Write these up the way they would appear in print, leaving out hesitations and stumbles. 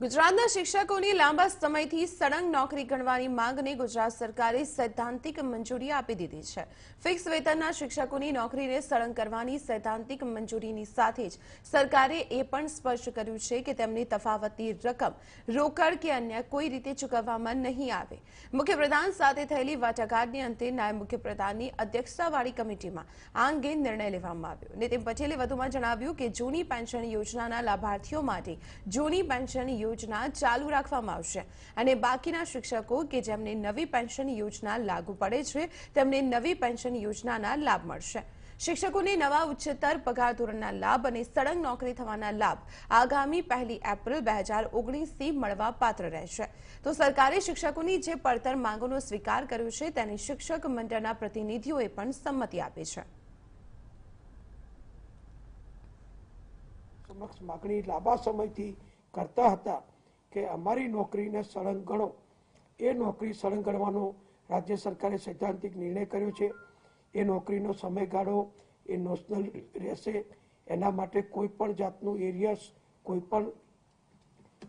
ગુજરાતના શિક્ષકોની લાંબા સમયથી સળંગ નોકરી ગણવાની માંગને ગુજરાત સરકારે સૈદ્ધાંતિક મંજૂરી આપી દીધી છે। ફિક્સ વેતનના શિક્ષકોની નોકરીને સળંગ કરવાની સૈદ્ધાંતિક મંજૂરીની સાથે જ સરકારે એ પણ સ્પષ્ટ કર્યું છે કે તેમની તફાવતની રકમ રોકડ કે અન્ય કોઈ રીતે ચૂકવવામાં નહીં આવે। મુખ્યપ્રધાન સાથે થયેલી વાટાઘાટને અંતે નાયબ મુખ્યપ્રધાનની અધ્યક્ષતાવાળી કમિટીમાં આ અંગે નિર્ણય લેવામાં આવ્યો। નીતિન પટેલે વધુમાં જણાવ્યું કે જૂની પેન્શન યોજનાના લાભાર્થીઓ માટે જૂની પેન્શન યોजना चालू રાખવામાં આવશે અને બાકીના શિક્ષકો કે જેમને નવી પેન્શન યોજના લાગુ પડે છે તેમને નવી પેન્શન યોજનાના લાભ મળશે। શિક્ષકોને નવા ઉચ્ચતર પગાર ધોરણના લાભ અને સળંગ નોકરી થવાના લાભ આગામી 1 એપ્રિલ 2019 થી મળવા પાત્ર રહેશે। તો સરકારે શિક્ષકોની જે પડતર માંગોનો સ્વીકાર કર્યો છે તેની શિક્ષક મંડળના પ્રતિનિધિઓએ પણ સંમતિ આપી છે। સમક્ષ માગણી લાંબા સમયથી करता था कि अमारी नौकरी ने सळंग गणो। ए नौकरी सळंग गणवानो राज्य सरकारे सैद्धांतिक निर्णय कर्यो छे। ए नौकरीनो समयगाळो ए नेशनल रहेशे। एना माटे कोईपण जातनुं एरियर्स कोईपण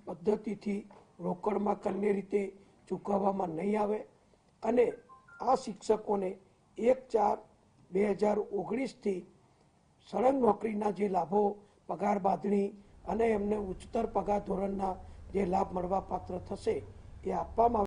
पद्धतिथी रोकड़मां कन्ने रीते चूकववामां नहीं आवे अने आ शिक्षकोने 1/4/2019 थी सळंग नौकरीना जे लाभो पगार बांधणी અને એમને ઉચ્ચતર પગાર ધોરણના જે લાભ મળવા પાત્ર થશે એ આપવામાં